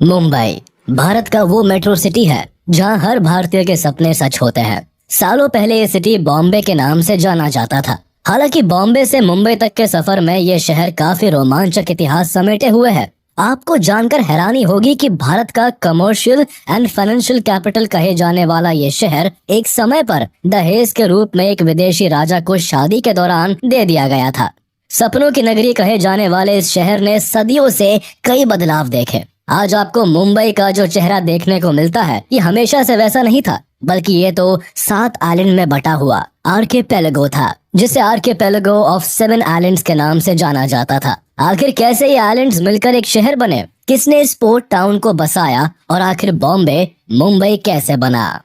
मुंबई भारत का वो metro city है जहां हर भारतीय के सपने सच होते हैं। सालों पहले ये सिटी बॉम्बे के नाम से जाना जाता था। हालांकि बॉम्बे से मुंबई तक के सफर में ये शहर काफी रोमांचक इतिहास समेटे हुए है। आपको जानकर हैरानी होगी कि भारत का कमर्शियल एंड फाइनेंशियल कैपिटल कहे जाने वाला ये शहर एक समय पर दहेज के रूप में एक विदेशी राजा को शादी के दौरान दे दिया गया था। सपनों की नगरी कहे जाने वाले इस शहर ने सदियों से कई बदलाव देखे। आज आपको मुंबई का जो चेहरा देखने को मिलता है ये हमेशा से वैसा नहीं था, बल्कि ये तो 7 आइलैंड में बटा हुआ आर्किपेलागो था, जिसे आर्किपेलागो ऑफ 7 आइलैंड्स के नाम से जाना जाता था। आखिर कैसे ये आइलैंड्स मिलकर एक शहर बने, किसने इस पोर्ट टाउन को बसाया और आखिर बॉम्बे मुंबई कैसे बना।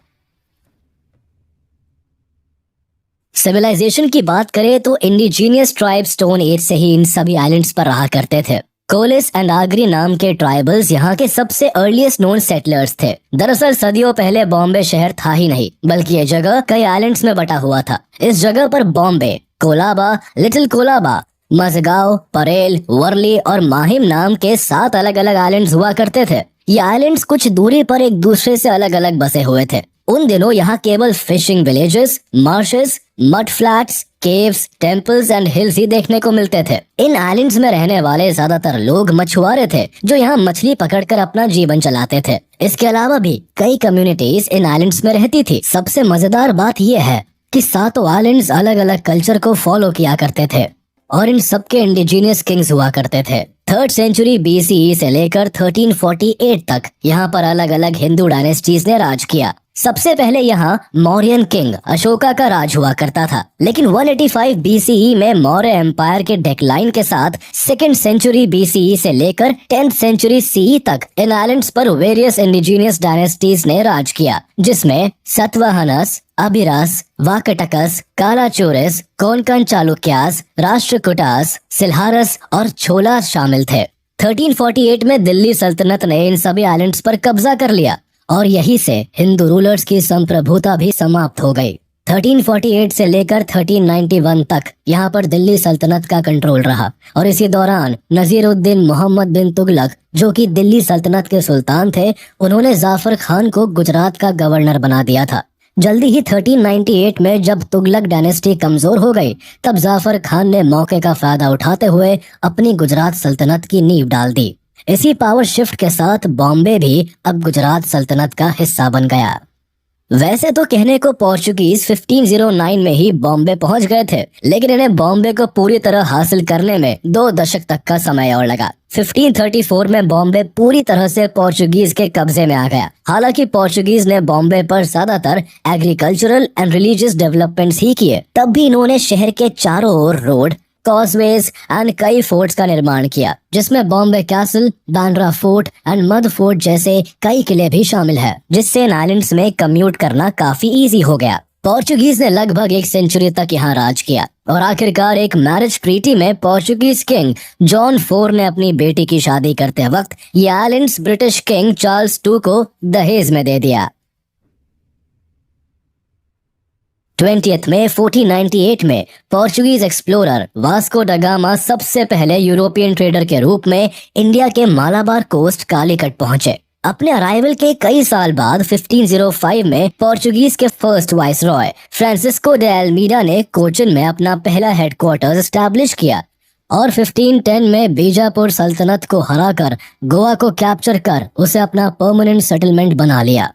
सिविलाइजेशन की बात करें तो इंडिजीनियस ट्राइब स्टोन एज से ही इन सभी आइलैंड्स पर रहा करते थे। कोलिस एंड आगरी नाम के ट्राइबल्स यहाँ के सबसे अर्लीस्ट नोन सेटलर्स थे। दरअसल सदियों पहले बॉम्बे शहर था ही नहीं, बल्कि ये जगह कई आइलैंड्स में बटा हुआ था। इस जगह पर बॉम्बे, कोलाबा, लिटिल कोलाबा, मजगांव, परेल, वर्ली और माहिम नाम के 7 अलग अलग आइलैंड्स हुआ करते थे। ये आइलैंड्स कुछ दूरी पर एक दूसरे से अलग अलग बसे हुए थे। उन दिनों यहाँ केवल fishing villages, marshes, mud flats, caves, temples and hills ही देखने को मिलते थे। इन आइलैंड्स में रहने वाले ज्यादातर लोग मछुआरे थे जो यहाँ मछली पकड़कर अपना जीवन चलाते थे। इसके अलावा भी कई कम्युनिटीज इन आइलैंड्स में रहती थी। सबसे मजेदार बात यह है कि 7 आइलैंड्स अलग अलग कल्चर को फॉलो किया करते थे और इन सबके इंडिजीनियस किंग्स हुआ करते थे। 3rd सेंचुरी BCE से लेकर 1348 तक यहाँ पर अलग अलग हिंदू डायनेस्टीज ने राज किया। सबसे पहले यहाँ मौर्यन किंग अशोका का राज हुआ करता था, लेकिन 185 BCE में मौर्य एम्पायर के डिक्लाइन के साथ 2nd सेंचुरी BCE से लेकर 10th सेंचुरी CE तक इन आइलैंड्स पर वेरियस इंडिजीनियस डायनेस्टीज ने राज किया, जिसमें सतवाहनस, अभिरास, वाकटकस, कालाचोरिस, कोंकण चालुक्यास, राष्ट्रकूटास, सिल्हारस और छोलास शामिल थे। 1348 में दिल्ली सल्तनत ने इन सभी आइलैंड्स पर कब्जा कर लिया और यहीं से हिंदू रूलर्स की संप्रभुता भी समाप्त हो गई। 1348 से लेकर 1391 तक यहाँ पर दिल्ली सल्तनत का कंट्रोल रहा और इसी दौरान नजीरुद्दीन मोहम्मद बिन तुगलक, जो कि दिल्ली सल्तनत के सुल्तान थे, उन्होंने जाफर खान को गुजरात का गवर्नर बना दिया था। जल्दी ही 1398 में जब तुगलक डायनेस्टी कमजोर हो गई, तब जाफर खान ने मौके का फायदा उठाते हुए अपनी गुजरात सल्तनत की नींव डाल दी। इसी पावर शिफ्ट के साथ बॉम्बे भी अब गुजरात सल्तनत का हिस्सा बन गया। वैसे तो कहने को पोर्चुगीज 1509 में ही बॉम्बे पहुंच गए थे, लेकिन इन्हें बॉम्बे को पूरी तरह हासिल करने में 2 दशक तक का समय और लगा। 1534 में बॉम्बे पूरी तरह से पोर्चुगीज के कब्जे में आ गया। हालांकि पोर्चुगीज ने बॉम्बे पर ज्यादातर एग्रीकल्चरल एंड रिलीजियस डेवलपमेंट्स ही किए, तब भी इन्होंने शहर के चारों ओर रोड, कॉजवेज एंड कई फोर्ट्स का निर्माण किया, जिसमें Bombay castle, Bandra fort and mud fort जैसे कई किले भी शामिल है, जिससे इन आइलैंड्स में कम्यूट करना काफी इजी हो गया। पोर्चुगीज ने लगभग 1 सेंचुरी तक यहाँ राज किया और आखिरकार एक मैरिज ट्रीटी में पोर्चुगीज किंग जॉन 4 ने अपनी बेटी की शादी करते वक्त ये आइलैंड्स ब्रिटिश किंग चार्ल्स 2 को दहेज में दे दिया। 20th में 1498 में Portuguese explorer Vasco da Gama सबसे पहले यूरोपियन ट्रेडर के रूप में इंडिया के मालाबार कोस्ट कालीकट पहुंचे। अपने अराइवल के कई साल बाद 1505 में पोर्चुगीज के first vice Roy Francisco de Almeida ने कोचिन में अपना पहला हेडक्वार्टर्स एस्टैब्लिश किया और 1510 में बीजापुर सल्तनत को हराकर गोवा को कैप्चर कर उसे अपना परमानेंट सेटलमेंट बना लिया।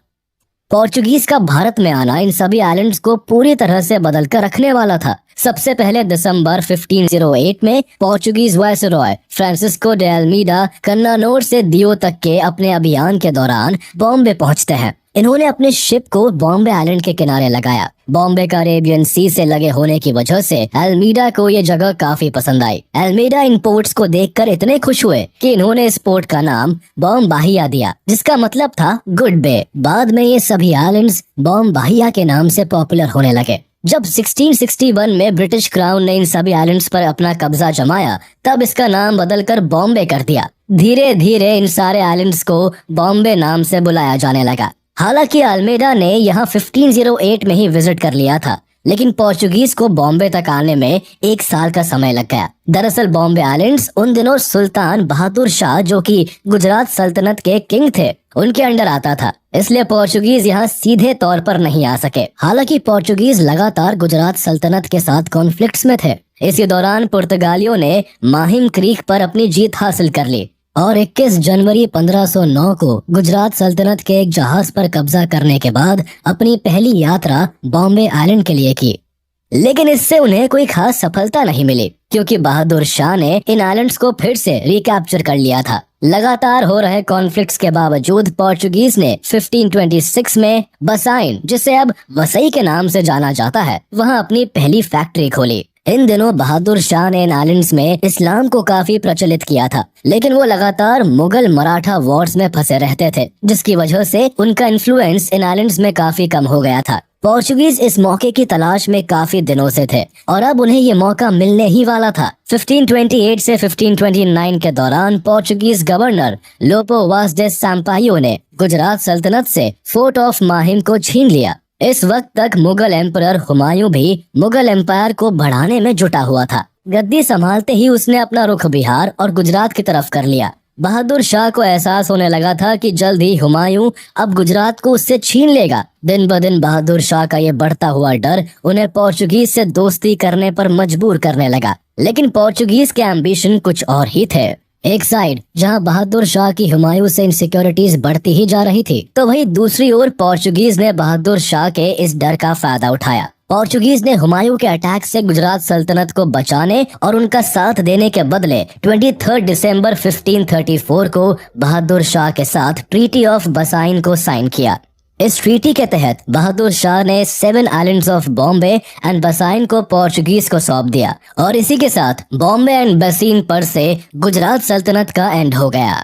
पोर्चुगीज का भारत में आना इन सभी आइलैंड्स को पूरी तरह से बदल कर रखने वाला था। सबसे पहले दिसंबर 1508 में Portuguese viceroy Francisco de Almeida Cannanore से दियो तक के अपने अभियान के दौरान बॉम्बे पहुंचते हैं। इन्होंने अपने शिप को बॉम्बे आइलैंड के किनारे लगाया। बॉम्बे का अरेबियन सी से लगे होने की वजह से अल्मीडा को ये जगह काफी पसंद आई। अल्मीडा इन पोर्ट्स को देखकर इतने खुश हुए कि इन्होंने इस पोर्ट का नाम बॉम बाहिया दिया, जिसका मतलब था गुड बे। बाद में ये सभी आइलैंड्स बॉम बाहिया के नाम से पॉपुलर होने लगे। जब 1661 में ब्रिटिश क्राउन ने इन सभी आइलैंड्स पर अपना कब्जा जमाया, तब इसका नाम बदलकर बॉम्बे कर दिया। धीरे धीरे इन सारे आइलैंड्स को बॉम्बे नाम से बुलाया जाने लगा। हालांकि अल्मीडा ने यहाँ 1508 में ही विजिट कर लिया था लेकिन पोर्चुगीज को बॉम्बे तक आने में 1 साल का समय लग गया। दरअसल बॉम्बे आइलैंड्स उन दिनों सुल्तान बहादुर शाह, जो कि गुजरात सल्तनत के किंग थे, उनके अंडर आता था, इसलिए पोर्चुगीज यहाँ सीधे तौर पर नहीं आ सके। हालांकि पोर्चुगीज लगातार गुजरात सल्तनत के साथ कॉन्फ्लिक्ट्स में थे। इसी दौरान पुर्तगालियों ने माहिम क्रीक पर अपनी जीत हासिल कर ली और 21 जनवरी 1509 को गुजरात सल्तनत के एक जहाज पर कब्जा करने के बाद अपनी पहली यात्रा बॉम्बे आइलैंड के लिए की। लेकिन इससे उन्हें कोई खास सफलता नहीं मिली, क्योंकि बहादुर शाह ने इन आइलैंड्स को फिर से रिकैप्चर कर लिया था। लगातार हो रहे कॉन्फ्लिक्ट्स के बावजूद पोर्चुगीज ने 1526 में बसाइन, जिसे अब वसई के नाम से जाना जाता है, वहां अपनी पहली फैक्ट्री खोली। इन दिनों बहादुर शाह ने इन आइलैंड्स में इस्लाम को काफी प्रचलित किया था, लेकिन वो लगातार मुगल मराठा वॉर्स में फंसे रहते थे, जिसकी वजह से उनका इन्फ्लुएंस इन आइलैंड्स में काफी कम हो गया था। पोर्चुगीज इस मौके की तलाश में काफी दिनों से थे और अब उन्हें ये मौका मिलने ही वाला था। 1528 से 1529 के दौरान पोर्चुगीज गवर्नर लोपो वास डे सैम्पायो ने गुजरात सल्तनत से फोर्ट ऑफ माहिम को छीन लिया। इस वक्त तक मुगल एम्परर हुमायूं भी मुगल एम्पायर को बढ़ाने में जुटा हुआ था। गद्दी संभालते ही उसने अपना रुख बिहार और गुजरात की तरफ कर लिया। बहादुर शाह को एहसास होने लगा था कि जल्द ही हुमायूं अब गुजरात को उससे छीन लेगा। दिन ब दिन बहादुर शाह का ये बढ़ता हुआ डर उन्हें पोर्चुगीज से दोस्ती करने पर मजबूर करने लगा। लेकिन पोर्चुगीज के एम्बिशन कुछ और ही थे। एक साइड जहां बहादुर शाह की हुमायूं से इनसिक्योरिटीज बढ़ती ही जा रही थी, तो वहीं दूसरी ओर पोर्चुगीज ने बहादुर शाह के इस डर का फायदा उठाया। पोर्चुगीज ने हुमायूं के अटैक से गुजरात सल्तनत को बचाने और उनका साथ देने के बदले 23 दिसंबर 1534 को बहादुर शाह के साथ ट्रीटी ऑफ बसाइन को साइन किया। इस ट्रीटी के तहत बहादुर शाह ने 7 आइलैंड्स ऑफ बॉम्बे एंड बसाइन को पोर्चुगीज को सौंप दिया और इसी के साथ बॉम्बे एंड बसीन पर से गुजरात सल्तनत का एंड हो गया।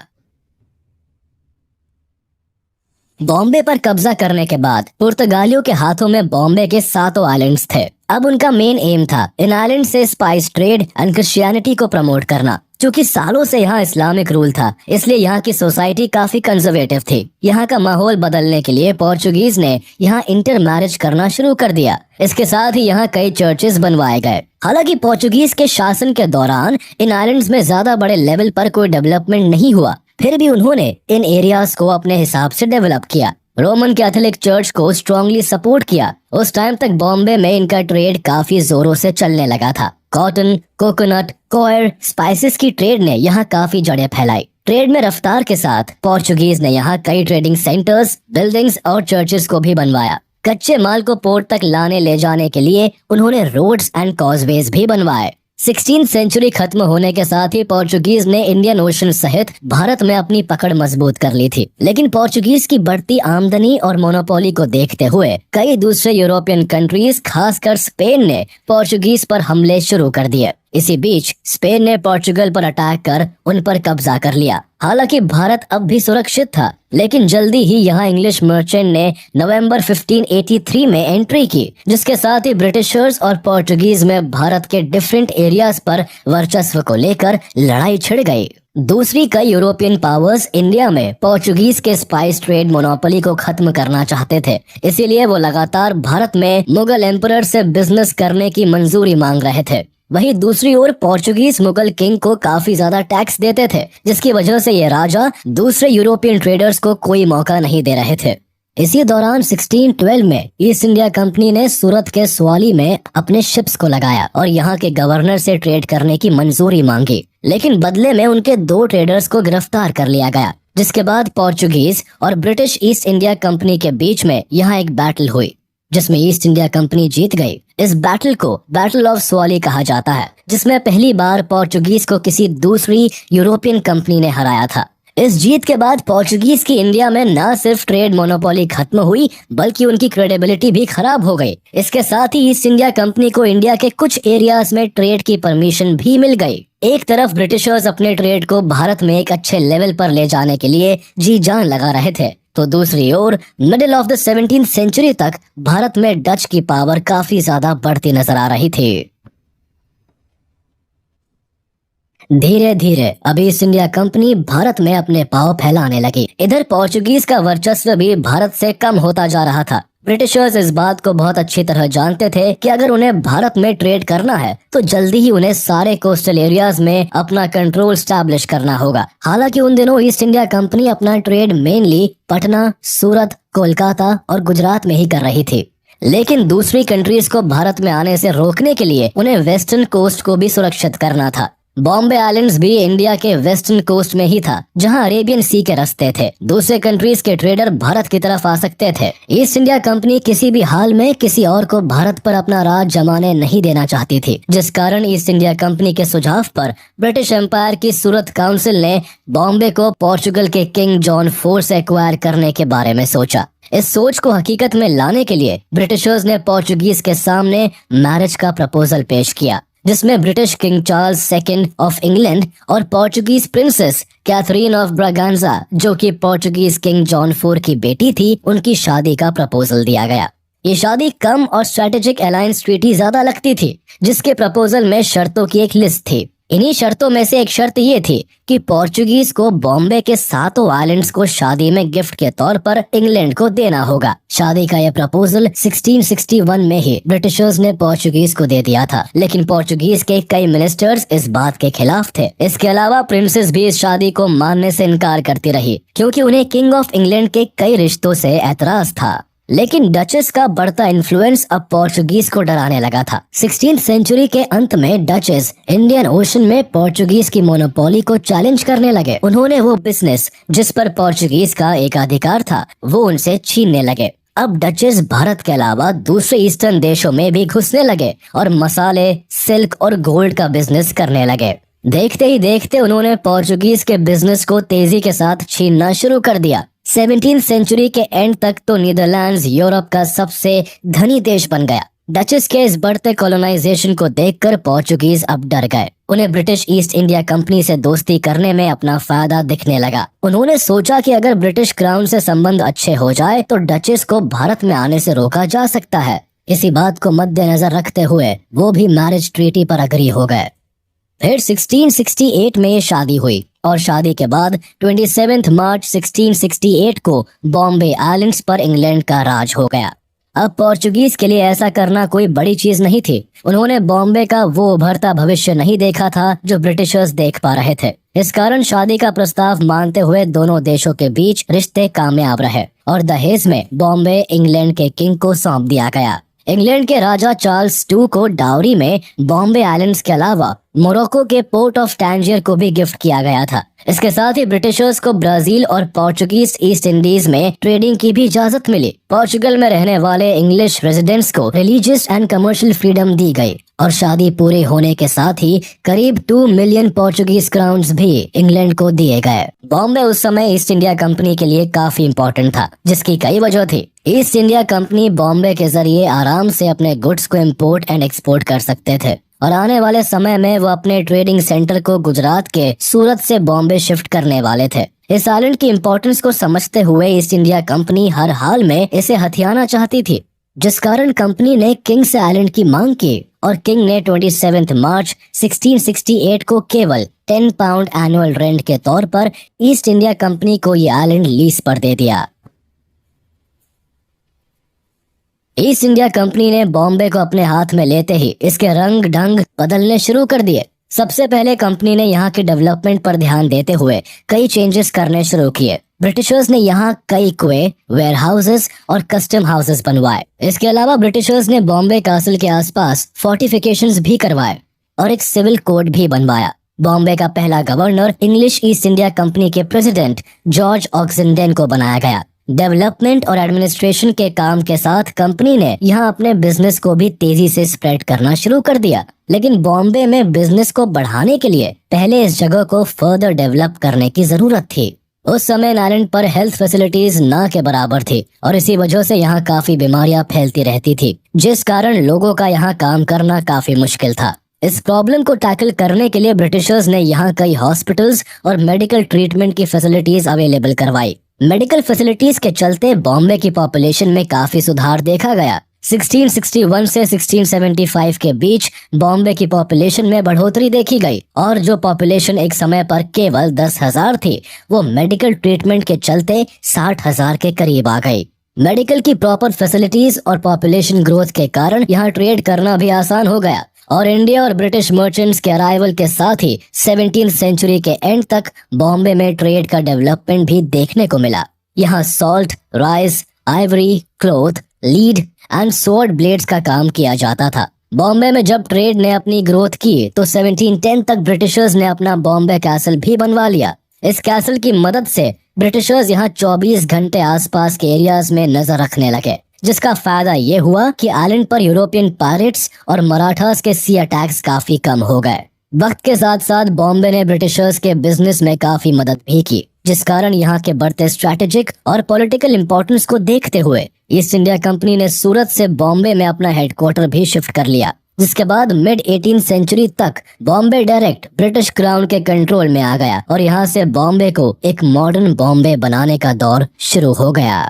बॉम्बे पर कब्जा करने के बाद पुर्तगालियों के हाथों में बॉम्बे के 7 आइलैंड्स थे। अब उनका मेन एम था इन आइलैंड से स्पाइस ट्रेड एंड क्रिश्चियनिटी को प्रमोट करना। चूंकि सालों से यहाँ इस्लामिक रूल था, इसलिए यहाँ की सोसाइटी काफी कंजर्वेटिव थी। यहाँ का माहौल बदलने के लिए पोर्चुगीज ने यहाँ इंटर मैरिज करना शुरू कर दिया। इसके साथ ही यहाँ कई चर्चेस बनवाए गए। हालांकि पोर्चुगीज के शासन के दौरान इन आइलैंड्स में ज्यादा बड़े लेवल पर कोई डेवलपमेंट नहीं हुआ, फिर भी उन्होंने इन एरियाज को अपने हिसाब से डेवलप किया। रोमन कैथोलिक चर्च को स्ट्रांगली सपोर्ट किया। उस टाइम तक बॉम्बे में इनका ट्रेड काफी जोरों से चलने लगा था। कॉटन, कोकोनट, कोयर, स्पाइसेस की ट्रेड ने यहाँ काफी जड़ें फैलाई। ट्रेड में रफ्तार के साथ पोर्चुगीज ने यहाँ कई ट्रेडिंग सेंटर्स, बिल्डिंग्स और चर्चेस को भी बनवाया। कच्चे माल को पोर्ट तक लाने ले जाने के लिए उन्होंने रोड्स एंड कॉजवेज भी बनवाए। 16वीं सेंचुरी खत्म होने के साथ ही पोर्चुगीज ने इंडियन ओशन सहित भारत में अपनी पकड़ मजबूत कर ली थी। लेकिन पोर्चुगीज की बढ़ती आमदनी और मोनोपोली को देखते हुए कई दूसरे यूरोपियन कंट्रीज, खासकर स्पेन ने पोर्चुगीज पर हमले शुरू कर दिए। इसी बीच स्पेन ने पोर्चुगल पर अटैक कर उन पर कब्जा कर लिया। हालांकि भारत अब भी सुरक्षित था, लेकिन जल्दी ही यहाँ इंग्लिश मर्चेंट ने नवंबर 1583 में एंट्री की, जिसके साथ ही ब्रिटिशर्स और पोर्चुगीज में भारत के डिफरेंट एरियाज पर वर्चस्व को लेकर लड़ाई छिड़ गई। दूसरी कई यूरोपियन पावर्स इंडिया में पोर्चुगीज के स्पाइस ट्रेड मोनोपोली को खत्म करना चाहते थे, इसीलिए वो लगातार भारत में मुगल एम्परर से बिजनेस करने की मंजूरी मांग रहे थे। वहीं दूसरी ओर पोर्चुगीज मुगल किंग को काफी ज्यादा टैक्स देते थे, जिसकी वजह से ये राजा दूसरे यूरोपियन ट्रेडर्स को कोई मौका नहीं दे रहे थे। इसी दौरान 1612 में ईस्ट इंडिया कंपनी ने सूरत के स्वाली में अपने शिप्स को लगाया और यहाँ के गवर्नर से ट्रेड करने की मंजूरी मांगी, लेकिन बदले में उनके 2 ट्रेडर्स को गिरफ्तार कर लिया गया। जिसके बाद पोर्चुगीज और ब्रिटिश ईस्ट इंडिया कंपनी के बीच में यहाँ एक बैटल हुई, जिसमें ईस्ट इंडिया कंपनी जीत गई। इस बैटल को बैटल ऑफ स्वाली कहा जाता है, जिसमें पहली बार पोर्चुगीज को किसी दूसरी यूरोपियन कंपनी ने हराया था। इस जीत के बाद पोर्चुगीज की इंडिया में न सिर्फ ट्रेड मोनोपोली खत्म हुई, बल्कि उनकी क्रेडिबिलिटी भी खराब हो गई। इसके साथ ही ईस्ट इंडिया कंपनी को इंडिया के कुछ एरियाज में ट्रेड की परमिशन भी मिल गई। एक तरफ ब्रिटिशर्स अपने ट्रेड को भारत में एक अच्छे लेवल पर ले जाने के लिए जी जान लगा रहे थे, तो दूसरी ओर middle of the 17th century तक भारत में डच की पावर काफी ज्यादा बढ़ती नजर आ रही थी। धीरे धीरे अब ईस्ट इंडिया कंपनी भारत में अपने पांव फैलाने लगी। इधर पोर्चुगीज का वर्चस्व भी भारत से कम होता जा रहा था। ब्रिटिशर्स इस बात को बहुत अच्छी तरह जानते थे कि अगर उन्हें भारत में ट्रेड करना है तो जल्दी ही उन्हें सारे कोस्टल एरियाज में अपना कंट्रोल स्टैब्लिश करना होगा। हालांकि उन दिनों ईस्ट इंडिया कंपनी अपना ट्रेड मेनली पटना, सूरत, कोलकाता और गुजरात में ही कर रही थी, लेकिन दूसरी कंट्रीज को भारत में आने से रोकने के लिए उन्हें वेस्टर्न कोस्ट को भी सुरक्षित करना था। बॉम्बे आइलैंड्स भी इंडिया के वेस्टर्न कोस्ट में ही था, जहां अरेबियन सी के रास्ते थे। दूसरे कंट्रीज के ट्रेडर भारत की तरफ आ सकते थे। ईस्ट इंडिया कंपनी किसी भी हाल में किसी और को भारत पर अपना राज जमाने नहीं देना चाहती थी, जिस कारण ईस्ट इंडिया कंपनी के सुझाव पर ब्रिटिश एम्पायर की सूरत काउंसिल ने बॉम्बे को पोर्चुगल के किंग जॉन 4 से एक्वायर करने के बारे में सोचा। इस सोच को हकीकत में लाने के लिए ब्रिटिशर्स ने पोर्चुगीज के सामने मैरिज का प्रपोजल पेश किया, जिसमें British king Charles second of England और Portuguese princess Catherine of Braganza, जो कि पोर्चुगीज किंग जॉन 4 की बेटी थी, उनकी शादी का प्रपोजल दिया गया। ये शादी कम और स्ट्रेटेजिक अलायंस ट्रीटी ज्यादा लगती थी, जिसके प्रपोजल में शर्तों की एक लिस्ट थी। इन्हीं शर्तों में से एक शर्त ये थी कि पोर्चुगीज को बॉम्बे के 7 आइलैंड्स को शादी में गिफ्ट के तौर पर इंग्लैंड को देना होगा। शादी का यह प्रपोजल 1661 में ही ब्रिटिशर्स ने पोर्चुगीज को दे दिया था, लेकिन पोर्चुगीज के कई मिनिस्टर्स इस बात के खिलाफ थे। इसके अलावा प्रिंसेस भी इस शादी को मानने से इनकार करती रही, क्योंकि उन्हें किंग ऑफ इंग्लैंड के कई रिश्तों से ऐतराज था। लेकिन डचेस का बढ़ता इन्फ्लुएंस अब पोर्चुगीज को डराने लगा था। 16th सेंचुरी के अंत में डचेस इंडियन ओशन में पोर्चुगीज की मोनोपोली को चैलेंज करने लगे। उन्होंने वो बिजनेस जिस पर पोर्चुगीज का एक अधिकार था वो उनसे छीनने लगे। अब डचेस भारत के अलावा दूसरे ईस्टर्न देशों में भी घुसने लगे और मसाले, सिल्क और गोल्ड का बिजनेस करने लगे। देखते ही देखते उन्होंने पोर्चुगीज के बिजनेस को तेजी के साथ छीनना शुरू कर दिया। 17th सेंचुरी के एंड तक तो नीदरलैंड्स यूरोप का सबसे धनी देश बन गया। डचेस के इस बढ़ते कॉलोनाइजेशन को देखकर पोर्चुगीज अब डर गए। उन्हें ब्रिटिश ईस्ट इंडिया कंपनी से दोस्ती करने में अपना फायदा दिखने लगा। उन्होंने सोचा कि अगर ब्रिटिश क्राउन से संबंध अच्छे हो जाए तो डचेस को भारत में आने से रोका जा सकता है। इसी बात को मद्देनजर रखते हुए वो भी मैरिज ट्रीटी पर अग्री हो गए। फिर 1668 में ये शादी हुई और शादी के बाद 27 मार्च 1668 को बॉम्बे आइलैंड्स पर इंग्लैंड का राज हो गया। अब पोर्चुगीज के लिए ऐसा करना कोई बड़ी चीज नहीं थी। उन्होंने बॉम्बे का वो उभरता भविष्य नहीं देखा था जो ब्रिटिशर्स देख पा रहे थे। इस कारण शादी का प्रस्ताव मानते हुए दोनों देशों के बीच रिश्ते कामयाब रहे और दहेज में बॉम्बे इंग्लैंड के किंग को सौंप दिया गया। इंग्लैंड के राजा चार्ल्स 2 को डाउरी में बॉम्बे आइलैंड्स के अलावा मोरक्को के पोर्ट ऑफ टैंजियर को भी गिफ्ट किया गया था। इसके साथ ही ब्रिटिशर्स को ब्राजील और पोर्चुगीज ईस्ट इंडीज में ट्रेडिंग की भी इजाजत मिली। पोर्चुगल में रहने वाले इंग्लिश रेजिडेंट्स को रिलीजियस एंड कमर्शियल फ्रीडम दी गई और शादी पूरी होने के साथ ही करीब 2 मिलियन पोर्चुगीज क्राउन्स भी इंग्लैंड को दिए गए। बॉम्बे उस समय ईस्ट इंडिया कंपनी के लिए काफी इम्पोर्टेंट था, जिसकी कई वजह थी। ईस्ट इंडिया कंपनी बॉम्बे के जरिए आराम से अपने गुड्स को इम्पोर्ट एंड एक्सपोर्ट कर सकते थे और आने वाले समय में वो अपने ट्रेडिंग सेंटर को गुजरात के सूरत से बॉम्बे शिफ्ट करने वाले थे। इस आइलैंड की इम्पोर्टेंस को समझते हुए ईस्ट इंडिया कंपनी हर हाल में इसे हथियाना चाहती थी, जिस कारण कंपनी ने किंग से आइलैंड की मांग की और किंग ने 27 मार्च 1668 को केवल 10 पाउंड एनुअल रेंट के तौर पर ईस्ट इंडिया कंपनी को ये आइलैंड लीज पर दे दिया। ईस्ट इंडिया कंपनी ने बॉम्बे को अपने हाथ में लेते ही इसके रंग ढंग बदलने शुरू कर दिए। सबसे पहले कंपनी ने यहाँ के डेवलपमेंट पर ध्यान देते हुए कई चेंजेस करने शुरू किए। ब्रिटिशर्स ने यहाँ कई कुएं, वेयर हाउसेस और कस्टम हाउसेस बनवाए। इसके अलावा ब्रिटिशर्स ने बॉम्बे कासल के आसपास फोर्टिफिकेशंस भी करवाए और एक सिविल कोड भी बनवाया। बॉम्बे का पहला governor English east India company के प्रेसिडेंट जॉर्ज ऑक्सेंडेन को बनाया गया। डेवलपमेंट और एडमिनिस्ट्रेशन के काम के साथ कंपनी ने यहाँ अपने बिजनेस को भी तेजी से स्प्रेड करना शुरू कर दिया। लेकिन बॉम्बे में बिजनेस को बढ़ाने के लिए पहले इस जगह को फर्दर डेवलप करने की जरूरत थी। उस समय आइलैंड पर हेल्थ फैसिलिटीज ना के बराबर थी और इसी वजह से यहाँ काफी बीमारियां फैलती रहती थी, जिस कारण लोगों का यहाँ काम करना काफी मुश्किल था। इस प्रॉब्लम को टैकल करने के लिए ब्रिटिशर्स ने यहाँ कई हॉस्पिटल्स और मेडिकल ट्रीटमेंट की फैसिलिटीज अवेलेबल करवाई। मेडिकल फैसिलिटीज के चलते बॉम्बे की पॉपुलेशन में काफी सुधार देखा गया। 1661 से 1675 के बीच बॉम्बे की पॉपुलेशन में बढ़ोतरी देखी गई और जो पॉपुलेशन एक समय पर केवल 10,000 थी वो मेडिकल ट्रीटमेंट के चलते 60,000 के करीब आ गई। मेडिकल की प्रॉपर फैसिलिटीज और पॉपुलेशन ग्रोथ के कारण यहाँ ट्रेड करना भी आसान हो गया और इंडिया और ब्रिटिश मर्चेंट्स के अराइवल के साथ ही 17th सेंचुरी के एंड तक बॉम्बे में ट्रेड का डेवलपमेंट भी देखने को मिला। यहाँ salt, rice, Ivory, cloth, lead and sword blades का काम किया जाता था। बॉम्बे में जब ट्रेड ने अपनी ग्रोथ की तो 1710 तक ब्रिटिशर्स ने अपना बॉम्बे कैसल भी बनवा लिया। इस कैसल की मदद से ब्रिटिशर्स यहाँ 24 घंटे आसपास के एरियाज में नजर रखने लगे, जिसका फायदा ये हुआ कि आइलैंड पर यूरोपियन पायरेट्स और मराठास के सी अटैक्स काफी कम हो गए। वक्त के साथ साथ बॉम्बे ने ब्रिटिशर्स के बिजनेस में काफी मदद भी की, जिस कारण यहाँ के बढ़ते स्ट्रैटेजिक और पॉलिटिकल इंपॉर्टेंस को देखते हुए ईस्ट इंडिया कंपनी ने सूरत से बॉम्बे में अपना हेडक्वार्टर भी शिफ्ट कर लिया, जिसके बाद मिड 18th सेंचुरी तक बॉम्बे डायरेक्ट ब्रिटिश क्राउन के कंट्रोल में आ गया और यहाँ से बॉम्बे को एक मॉडर्न बॉम्बे बनाने का दौर शुरू हो गया।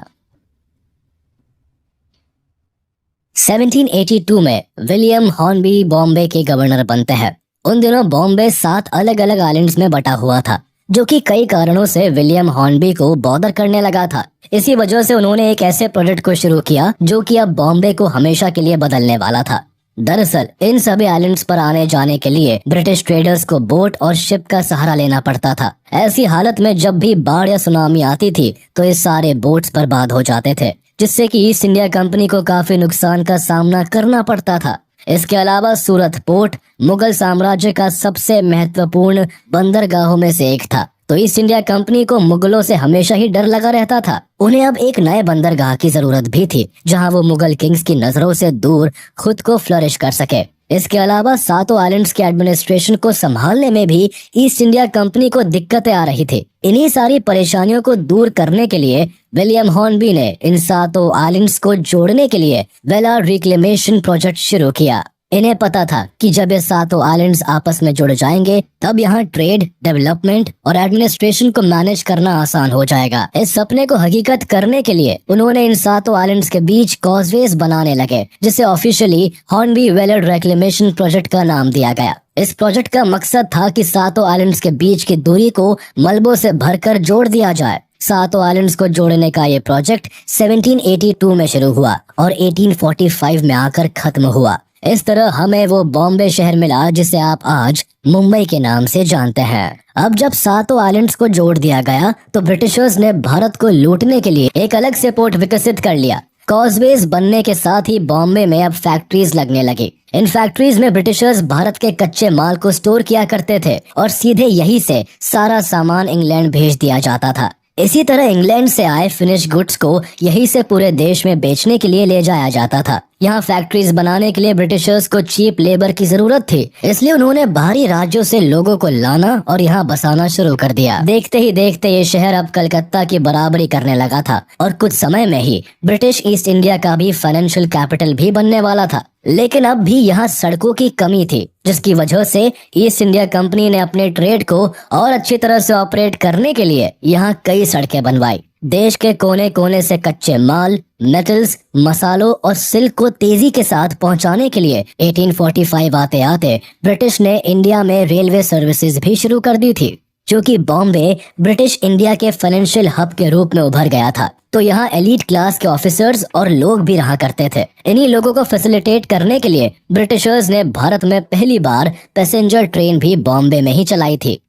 1782 में विलियम हॉर्नबी बॉम्बे के गवर्नर बनते हैं। उन दिनों बॉम्बे 7 अलग अलग आइलैंड्स में बटा हुआ था, जो कि कई कारणों से विलियम हॉर्नबी को बॉदर करने लगा था। इसी वजह से उन्होंने एक ऐसे प्रोजेक्ट को शुरू किया जो कि अब बॉम्बे को हमेशा के लिए बदलने वाला था। दरअसल इन सभी आइलैंड्स पर आने जाने के लिए ब्रिटिश ट्रेडर्स को बोट और शिप का सहारा लेना पड़ता था। ऐसी हालत में जब भी बाढ़ या सुनामी आती थी तो ये सारे बोट्स बर्बाद हो जाते थे, जिससे कि ईस्ट इंडिया कंपनी को काफी नुकसान का सामना करना पड़ता था। इसके अलावा सूरत पोर्ट मुगल साम्राज्य का सबसे महत्वपूर्ण बंदरगाहों में से एक था, तो ईस्ट इंडिया कंपनी को मुगलों से हमेशा ही डर लगा रहता था। उन्हें अब एक नए बंदरगाह की जरूरत भी थी जहां वो मुगल किंग्स की नजरों से दूर खुद को फ्लरिश कर सके। इसके अलावा 7 आइलैंड्स के एडमिनिस्ट्रेशन को संभालने में भी ईस्ट इंडिया कंपनी को दिक्कतें आ रही थी। इन्हीं सारी परेशानियों को दूर करने के लिए विलियम हॉर्नबी ने इन 7 आइलैंड्स को जोड़ने के लिए वेलार रिक्लेमेशन प्रोजेक्ट शुरू किया। इन्हें पता था कि जब ये 7 आइलैंड्स आपस में जुड़ जाएंगे तब यहाँ ट्रेड, डेवलपमेंट और एडमिनिस्ट्रेशन को मैनेज करना आसान हो जाएगा। इस सपने को हकीकत करने के लिए उन्होंने इन 7 आइलैंड्स के बीच कॉजवेज बनाने लगे, जिसे officially Hornby Vellard reclamation project का नाम दिया गया। इस प्रोजेक्ट का मकसद था कि 7 आइलैंड्स के बीच की दूरी को मलबों से भरकर जोड़ दिया जाए। 7 आइलैंड्स को जोड़ने का ये प्रोजेक्ट 1782 में शुरू हुआ और 1845 में आकर खत्म हुआ। इस तरह हमें वो बॉम्बे शहर मिला जिसे आप आज मुंबई के नाम से जानते हैं। अब जब 7 आइलैंड्स को जोड़ दिया गया तो ब्रिटिशर्स ने भारत को लूटने के लिए एक अलग से पोर्ट विकसित कर लिया। कॉजवेज बनने के साथ ही बॉम्बे में अब फैक्ट्रीज लगने लगी। इन फैक्ट्रीज में ब्रिटिशर्स भारत के कच्चे माल को स्टोर किया करते थे और सीधे यहीं से सारा सामान इंग्लैंड भेज दिया जाता था। इसी तरह इंग्लैंड से आए फिनिश गुड्स को यहीं से पूरे देश में बेचने के लिए ले जाया जाता था। यहाँ फैक्ट्रीज बनाने के लिए ब्रिटिशर्स को चीप लेबर की जरूरत थी, इसलिए उन्होंने बाहरी राज्यों से लोगों को लाना और यहाँ बसाना शुरू कर दिया। देखते ही देखते ये शहर अब कलकत्ता की बराबरी करने लगा था और कुछ समय में ही ब्रिटिश ईस्ट इंडिया का भी फाइनेंशियल कैपिटल भी बनने वाला था। लेकिन अब भी यहाँ सड़कों की कमी थी, जिसकी वजह से ईस्ट इंडिया कंपनी ने अपने ट्रेड को और अच्छी तरह से ऑपरेट करने के लिए यहाँ कई सड़कें बनवाई। देश के कोने कोने से कच्चे माल, मेटल्स, मसालों और सिल्क को तेजी के साथ पहुंचाने के लिए 1845 आते आते ब्रिटिश ने इंडिया में रेलवे सर्विसेज भी शुरू कर दी थी, जो कि बॉम्बे ब्रिटिश इंडिया के फाइनेंशियल हब के रूप में उभर गया था। तो यहाँ एलीट क्लास के ऑफिसर्स और लोग भी रहा करते थे। इन्हीं लोगों को फैसिलिटेट करने के लिए ब्रिटिशर्स ने भारत में पहली बार पैसेंजर ट्रेन भी बॉम्बे में ही चलाई थी।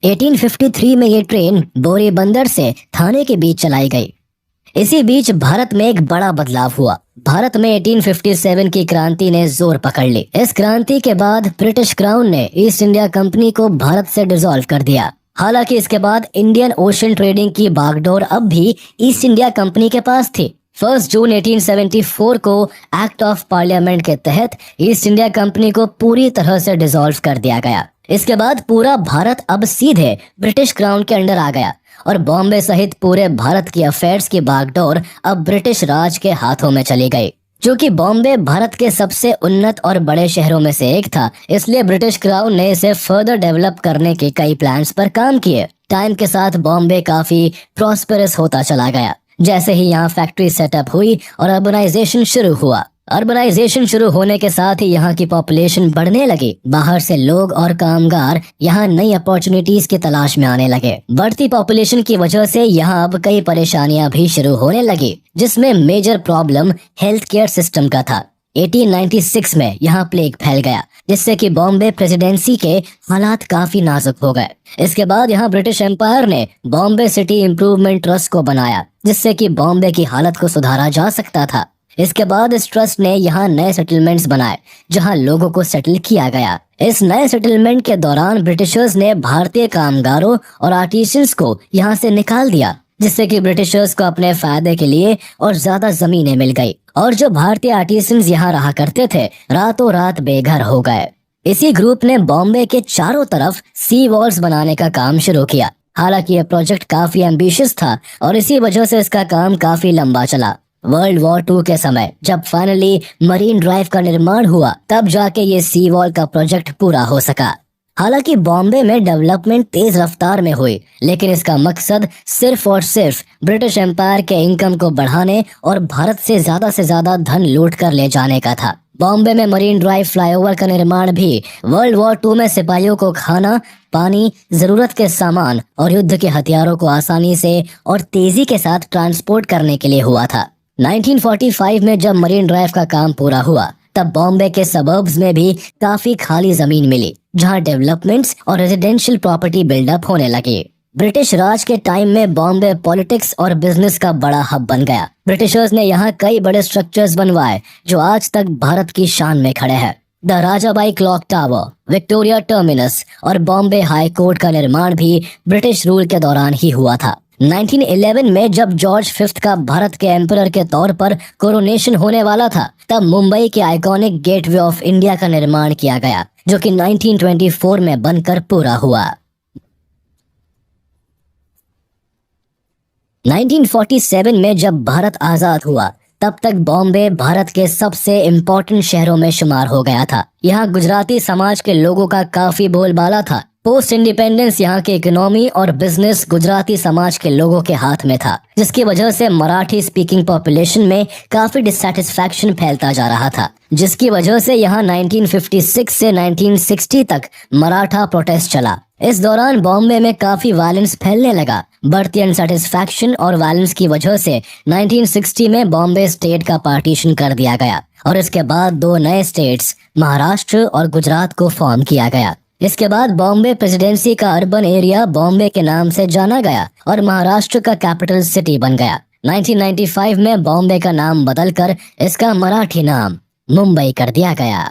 1853 में ये ट्रेन बोरी बंदर से थाने के बीच चलाई गई। इसी बीच भारत में एक बड़ा बदलाव हुआ। भारत में 1857 की क्रांति ने जोर पकड़ ली। इस क्रांति के बाद ब्रिटिश क्राउन ने ईस्ट इंडिया कंपनी को भारत से डिसॉल्व कर दिया। हालांकि इसके बाद इंडियन ओशन ट्रेडिंग की बागडोर अब भी ईस्ट इंडिया कंपनी के पास थी। 1 जून 1874 को एक्ट ऑफ पार्लियामेंट के तहत ईस्ट इंडिया कंपनी को पूरी तरह से डिसॉल्व कर दिया गया। इसके बाद पूरा भारत अब सीधे ब्रिटिश क्राउन के अंडर आ गया और बॉम्बे सहित पूरे भारत की अफेयर्स की बागडोर अब ब्रिटिश राज के हाथों में चली गई। जो कि बॉम्बे भारत के सबसे उन्नत और बड़े शहरों में से एक था, इसलिए ब्रिटिश क्राउन ने इसे फर्दर डेवलप करने के कई प्लान्स पर काम किए। टाइम के साथ बॉम्बे काफी प्रॉस्पेरस होता चला गया। जैसे ही यहाँ फैक्ट्री सेटअप हुई और अर्बनाइजेशन शुरू हुआ, अर्बनाइजेशन शुरू होने के साथ ही यहाँ की पॉपुलेशन बढ़ने लगी। बाहर से लोग और कामगार यहाँ नई अपॉर्चुनिटीज की तलाश में आने लगे। बढ़ती पॉपुलेशन की वजह से यहाँ अब कई परेशानियां भी शुरू होने लगी, जिसमें major problem health care system का था। 1896 में यहाँ प्लेग फैल गया, जिससे कि बॉम्बे प्रेसिडेंसी के हालात काफी नाजुक हो गए। इसके बाद यहाँ ब्रिटिश एम्पायर ने बॉम्बे सिटी इम्प्रूवमेंट ट्रस्ट को बनाया, जिससे कि बॉम्बे की हालत को सुधारा जा सकता था। इसके बाद इस ट्रस्ट ने यहाँ नए सेटलमेंट्स बनाए, जहाँ लोगों को सेटल किया गया। इस नए सेटलमेंट के दौरान ब्रिटिशर्स ने भारतीय कामगारों और आर्टिसंस को यहाँ से निकाल दिया, जिससे कि ब्रिटिशर्स को अपने फायदे के लिए और ज्यादा जमीनें मिल गई, और जो भारतीय आर्टिसंस यहाँ रहा करते थे रातों रात बेघर हो गए। इसी ग्रुप ने बॉम्बे के चारों तरफ सी वॉल्स बनाने का काम शुरू किया। हालांकि यह प्रोजेक्ट काफी एम्बिशियस था और इसी वजह से इसका काम काफी लंबा चला। वर्ल्ड वॉर 2 के समय जब फाइनली मरीन ड्राइव का निर्माण हुआ, तब जाके ये सी वॉल का प्रोजेक्ट पूरा हो सका। हालांकि बॉम्बे में डेवलपमेंट तेज रफ्तार में हुई, लेकिन इसका मकसद सिर्फ और सिर्फ ब्रिटिश एम्पायर के इनकम को बढ़ाने और भारत से ज्यादा धन लूट कर ले जाने का था। बॉम्बे में मरीन ड्राइव फ्लाईओवर का निर्माण भी वर्ल्ड वॉर 2 में सिपाहियों को खाना, पानी, जरूरत के सामान और युद्ध के हथियारों को आसानी से और तेजी के साथ ट्रांसपोर्ट करने के लिए हुआ था। 1945 में जब मरीन ड्राइव का काम पूरा हुआ, तब बॉम्बे के सबर्ब्स में भी काफी खाली जमीन मिली, जहां डेवलपमेंट्स और रेजिडेंशियल प्रॉपर्टी बिल्डअप होने लगी। ब्रिटिश राज के टाइम में बॉम्बे पॉलिटिक्स और बिजनेस का बड़ा हब बन गया। ब्रिटिशर्स ने यहाँ कई बड़े स्ट्रक्चर्स बनवाए जो आज तक भारत की शान में खड़े हैं। The Rajabai clock tower, Victoria terminus और बॉम्बे हाई कोर्ट का निर्माण भी ब्रिटिश रूल के दौरान ही हुआ था। 1911 में जब जॉर्ज फिफ्थ का भारत के एम्परर के तौर पर कोरोनेशन होने वाला था, तब मुंबई के आइकॉनिक गेटवे ऑफ इंडिया का निर्माण किया गया, जो कि 1924 में बनकर पूरा हुआ। 1947 में जब भारत आजाद हुआ, तब तक बॉम्बे भारत के सबसे इम्पोर्टेंट शहरों में शुमार हो गया था। यहाँ गुजराती समाज के लोगों का काफी बोलबाला था। पोस्ट इंडिपेंडेंस यहाँ की इकोनॉमी और बिजनेस गुजराती समाज के लोगों के हाथ में था, जिसकी वजह से मराठी स्पीकिंग पॉपुलेशन में काफी डिससैटिस्फैक्शन फैलता जा रहा था, जिसकी वजह से यहाँ 1956 से 1960 तक मराठा प्रोटेस्ट चला। इस दौरान बॉम्बे में काफी वायलेंस फैलने लगा। बढ़ती अनसेटिस्फैक्शन और वायलेंस की वजह से 1960 में बॉम्बे स्टेट का पार्टीशन कर दिया गया और इसके बाद 2 नए स्टेट्स महाराष्ट्र और गुजरात को फॉर्म किया गया। इसके बाद बॉम्बे प्रेसिडेंसी का अर्बन एरिया बॉम्बे के नाम से जाना गया और महाराष्ट्र का कैपिटल सिटी बन गया। 1995 में बॉम्बे का नाम बदलकर इसका मराठी नाम मुंबई कर दिया गया।